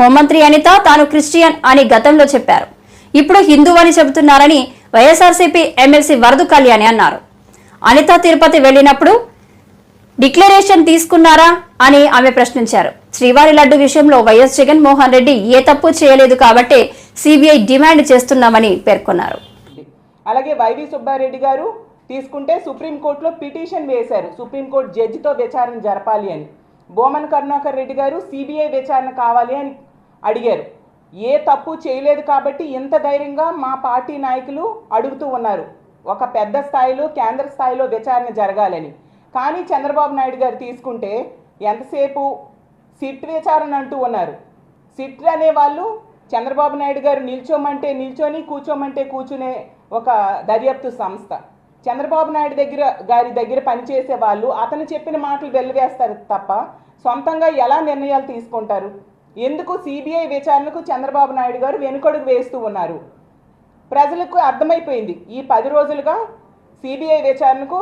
హోంమంత్రి అనిత తాను క్రిస్టియన్ అని గతంలో చెప్పారు. ఇప్పుడు హిందూ అని చెబుతున్నారని వైఎస్ఆర్సీపీ ఎమ్మెల్సీ వరదు కళ్యాణి అన్నారు. అనిత తిరుపతి వెళ్లినప్పుడు డిక్లరేషన్ తీసుకున్నారా అని ఆమె ప్రశ్నించారు. శ్రీవారి లడ్డు విషయంలో వైఎస్ జగన్మోహన్ రెడ్డి ఏ తప్పు చేయలేదు కాబట్టి సిబిఐ డిమాండ్ చేస్తున్నామని పేర్కొన్నారు. అలాగే వైవి సుబ్బారెడ్డి గారు తీసుకుంటే సుప్రీంకోర్టులో పిటిషన్ వేశారు, సుప్రీంకోర్టు జడ్జితో విచారణ జరపాలి అని. బోమన్ కరుణాకర్ రెడ్డి గారు సిబిఐ విచారణ కావాలి అని అడిగారు. ఏ తప్పు చేయలేదు కాబట్టి ఇంత ధైర్యంగా మా పార్టీ నాయకులు అడుగుతూ ఉన్నారు, ఒక పెద్ద స్థాయిలో కేంద్ర స్థాయిలో విచారణ జరగాలని. కానీ చంద్రబాబు నాయుడు గారు తీసుకుంటే ఎంతసేపు సిట్ విచారణ అంటూ ఉన్నారు. సిట్ అనే వాళ్ళు చంద్రబాబు నాయుడు గారు నిల్చోమంటే నిల్చొని కూర్చోమంటే కూర్చునే ఒక దర్యాప్తు సంస్థ. చంద్రబాబు నాయుడు గారి దగ్గర పనిచేసే వాళ్ళు అతను చెప్పిన మాటలు వెల్లివేస్తారు తప్ప సొంతంగా ఎలా నిర్ణయాలు తీసుకుంటారు? ఎందుకు సిబిఐ విచారణకు చంద్రబాబు నాయుడు గారు వెనుకడుగు వేస్తూ ఉన్నారు? ప్రజలకు అర్థమైపోయింది. ఈ 10 రోజులుగా సిబిఐ విచారణకు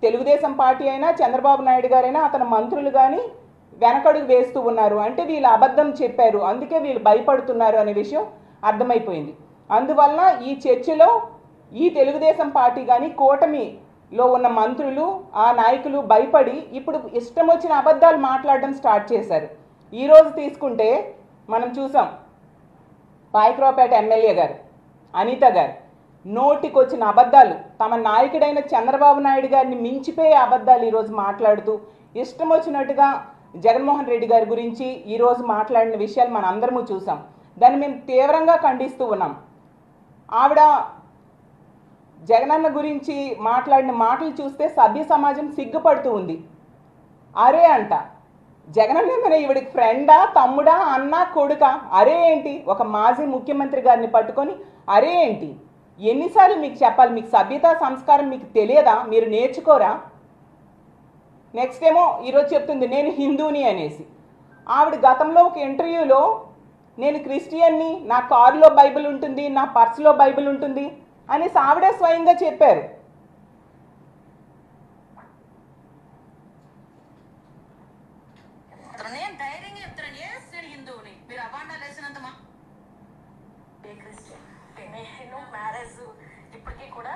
తెలుగుదేశం పార్టీ అయినా చంద్రబాబు నాయుడు గారైనా అతని మంత్రులు కానీ వెనకడుగు వేస్తూ ఉన్నారు. అంటే వీళ్ళు అబద్ధం చెప్పారు, అందుకే వీళ్ళు భయపడుతున్నారు అనే విషయం అర్థమైపోయింది. అందువల్ల ఈ చర్చలో ఈ తెలుగుదేశం పార్టీ కానీ కూటమిలో ఉన్న మంత్రులు ఆ నాయకులు భయపడి ఇప్పుడు ఇష్టం వచ్చిన అబద్ధాలు మాట్లాడడం స్టార్ట్ చేశారు. ఈరోజు తీసుకుంటే మనం చూసాం, పాయకరావుపేట ఎమ్మెల్యే గారు అనిత గారు నోటికొచ్చిన అబద్ధాలు, తమ నాయకుడైన చంద్రబాబు నాయుడు గారిని మించిపోయే అబద్ధాలు ఈరోజు మాట్లాడుతూ ఇష్టం వచ్చినట్టుగా జగన్మోహన్ రెడ్డి గారి గురించి ఈరోజు మాట్లాడిన విషయాలు మనం అందరము చూసాం. దాన్ని మేము తీవ్రంగా ఖండిస్తూ ఉన్నాం. ఆవిడ జగనన్న గురించి మాట్లాడిన మాటలు చూస్తే సభ్య సమాజం సిగ్గుపడుతూ ఉంది. అరే అంట, జగనన్న ఏమైనా ఈవిడికి ఫ్రెండా, తమ్ముడా, అన్న, కొడుక? అరే ఏంటి? ఒక మాజీ ముఖ్యమంత్రి గారిని పట్టుకొని అరే ఏంటి? ఎన్నిసార్లు మీకు చెప్పాలి? మీకు సభ్యత సంస్కారం మీకు తెలియదా? మీరు నేర్చుకోరా? నెక్స్ట్ ఏమో ఈరోజు చెప్తుంది నేను హిందూని అనేసి. ఆవిడ గతంలో ఒక ఇంటర్వ్యూలో నేను క్రిస్టియన్ని, నా కారులో బైబిల్ ఉంటుంది, నా పర్సులో బైబిల్ ఉంటుంది అనేసి ఆవిడే స్వయంగా చెప్పారు. ఇప్పటికీ కూడా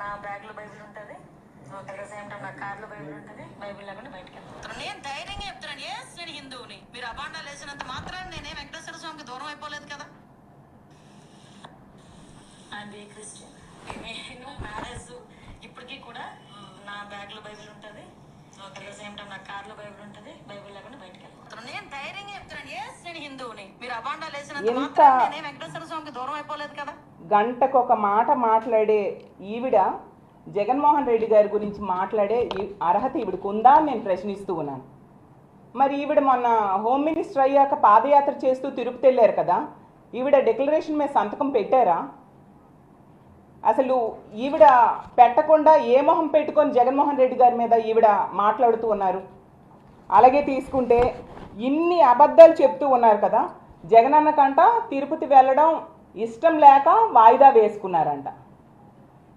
నా బ్యాగ్లో బైబిల్ ఉంటుంది, నా కార్లో బైబిల్ ఉంటుంది, బైబిల్ లేకుండా బయటకు వెళ్తాను. నేను ధైర్యంగా చెప్తున్నాను, నేను హిందువుని. మీరు అబాండాలు వేసినంత మాత్రం నేనే వెంకటేశ్వర స్వామికి దూరం అయిపోలేదు కదా. అది క్రిస్టియన్. నేను మ్యారేజ్ ఇప్పటికీ కూడా నా బ్యాగ్లో బైబిల్ ఉంటుంది, నా కార్లో బైబిల్ ఉంటుంది, బైబిల్ లేకుండా బయటకు వెళ్తాను. నేను ధైర్యంగా చెప్తున్నాను, నేను హిందువుని. మీరు అబాండాలు వేసినంత మాత్రం నేనే వెంకటేశ్వర స్వామికి దూరం అయిపోలేదు కదా. గంటకు ఒక మాట మాట్లాడే ఈవిడ జగన్మోహన్ రెడ్డి గారి గురించి మాట్లాడే అర్హత ఈవిడకు ఉందా అని నేను ప్రశ్నిస్తూ ఉన్నాను. మరి ఈవిడ మొన్న హోమ్ మినిస్టర్ అయ్యాక పాదయాత్ర చేస్తూ తిరుపతి వెళ్ళారు కదా, ఈవిడ డిక్లరేషన్ మీద సంతకం పెట్టారా? అసలు ఈవిడ పెట్టకుండా ఏ మొహం పెట్టుకొని జగన్మోహన్ రెడ్డి గారి మీద ఈవిడ మాట్లాడుతూ ఉన్నారు? అలాగే తీసుకుంటే ఇన్ని అబద్ధాలు చెప్తూ ఉన్నారు కదా. జగనన్న కంట తిరుపతి వెళ్ళడం ఇష్టం లేక వాయిదా వేసుకున్నారంట.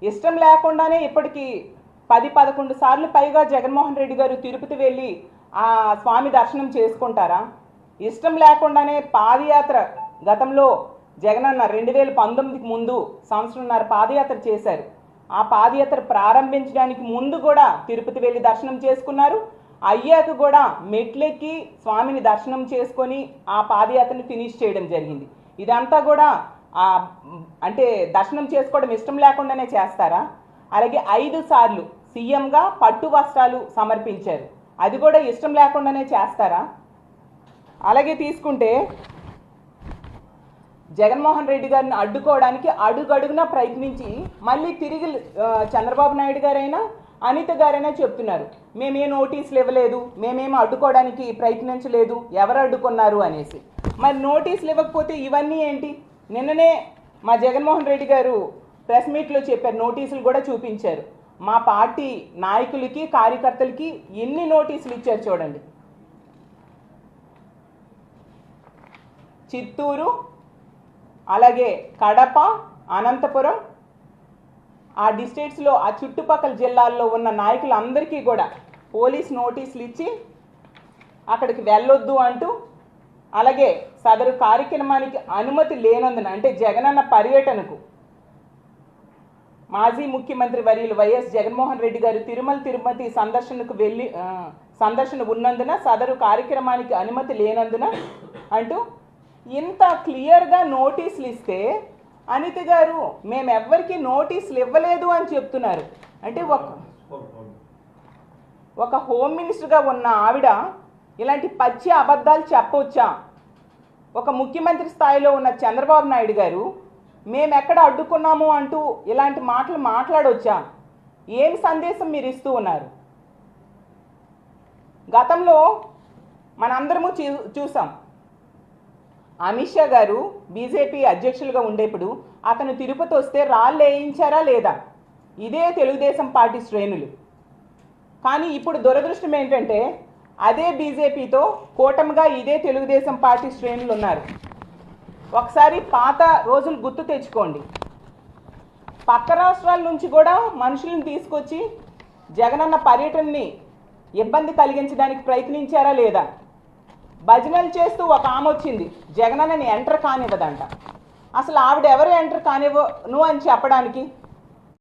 ఇష్టం లేకుండానే ఇప్పటికీ 10-11 సార్లు పైగా జగన్మోహన్ రెడ్డి గారు తిరుపతి వెళ్ళి ఆ స్వామి దర్శనం చేసుకుంటారా? ఇష్టం లేకుండానే పాదయాత్ర గతంలో జగనన్న 2019కి ముందు సంవత్సరంన్నర పాదయాత్ర చేశారు. ఆ పాదయాత్ర ప్రారంభించడానికి ముందు కూడా తిరుపతి వెళ్ళి దర్శనం చేసుకున్నారు. అయ్యాక కూడా మెట్లెక్కి స్వామిని దర్శనం చేసుకొని ఆ పాదయాత్రని ఫినిష్ చేయడం జరిగింది. ఇదంతా కూడా అంటే దర్శనం చేసుకోవడం ఇష్టం లేకుండానే చేస్తారా? అలాగే 5 సార్లు సీఎంగా పట్టు వస్త్రాలు సమర్పించారు, అది కూడా ఇష్టం లేకుండానే చేస్తారా? అలాగే తీసుకుంటే జగన్మోహన్ రెడ్డి గారిని అడ్డుకోవడానికి అడుగడుగునా ప్రయత్నించి మళ్ళీ తిరిగి చంద్రబాబు నాయుడు గారైనా అనిత గారైనా చెప్తున్నారు, మేమే నోటీసులు ఇవ్వలేదు, మేమేమో అడ్డుకోవడానికి ప్రయత్నించలేదు, ఎవరు అడ్డుకున్నారు అనేసి. మరి నోటీసులు ఇవ్వకపోతే ఇవన్నీ ఏంటి? నిన్ననే మా జగన్మోహన్ రెడ్డి గారు ప్రెస్ మీట్లో చెప్పారు, నోటీసులు కూడా చూపించారు. మా పార్టీ నాయకులకి కార్యకర్తలకి ఎన్ని నోటీసులు ఇచ్చారు చూడండి. చిత్తూరు, అలాగే కడప, అనంతపురం, ఆ డిస్ట్రిక్ట్స్లో ఆ చుట్టుపక్కల జిల్లాల్లో ఉన్న నాయకులందరికీ కూడా పోలీస్ నోటీసులు ఇచ్చి అక్కడికి వెళ్ళొద్దు అంటూ అలాగే సదరు కార్యక్రమానికి అనుమతి లేనందున అంటే జగనన్న పర్యటనకు మాజీ ముఖ్యమంత్రి వర్యులు వైఎస్ జగన్మోహన్ రెడ్డి గారు తిరుపతి సందర్శన ఉన్నందున సదరు కార్యక్రమానికి అనుమతి లేనందున అంటూ ఇంత క్లియర్గా నోటీసులు ఇస్తే అనిత గారు మేమెవ్వరికి నోటీసులు ఇవ్వలేదు అని చెప్తున్నారు. అంటే ఒక హోమ్ మినిస్టర్గా ఉన్న ఆవిడ ఇలాంటి పచ్చి అబద్ధాలు చెప్పవచ్చా? ఒక ముఖ్యమంత్రి స్థాయిలో ఉన్న చంద్రబాబు నాయుడు గారు మేము ఎక్కడ అడ్డుకున్నాము అంటూ ఇలాంటి మాటలు మాట్లాడవచ్చా? ఏం సందేశం మీరు ఇస్తూ ఉన్నారు? గతంలో మనందరము చూసాం, అమిత్ షా గారు బీజేపీ అధ్యక్షులుగా ఉండేప్పుడు అతను తిరుపతి వస్తే రాళ్ళు వేయించారా లేదా? ఇదే తెలుగుదేశం పార్టీ శ్రేణులు. కానీ ఇప్పుడు దురదృష్టం ఏంటంటే అదే బీజేపీతో కూటమిగా ఇదే తెలుగుదేశం పార్టీ శ్రేణులు ఉన్నారు. ఒకసారి పాత రోజులు గుర్తు తెచ్చుకోండి. పక్క రాష్ట్రాల నుంచి కూడా మనుషులను తీసుకొచ్చి జగనన్న పర్యటనని ఇబ్బంది కలిగించడానికి ప్రయత్నించారా లేదా? భజనలు చేస్తూ ఒక ఆమె వచ్చింది, జగనన్నని ఎంటర్ కానివ్వదంట. అసలు ఆవిడ ఎవరు ఎంటర్ కానివ్వను అని చెప్పడానికి?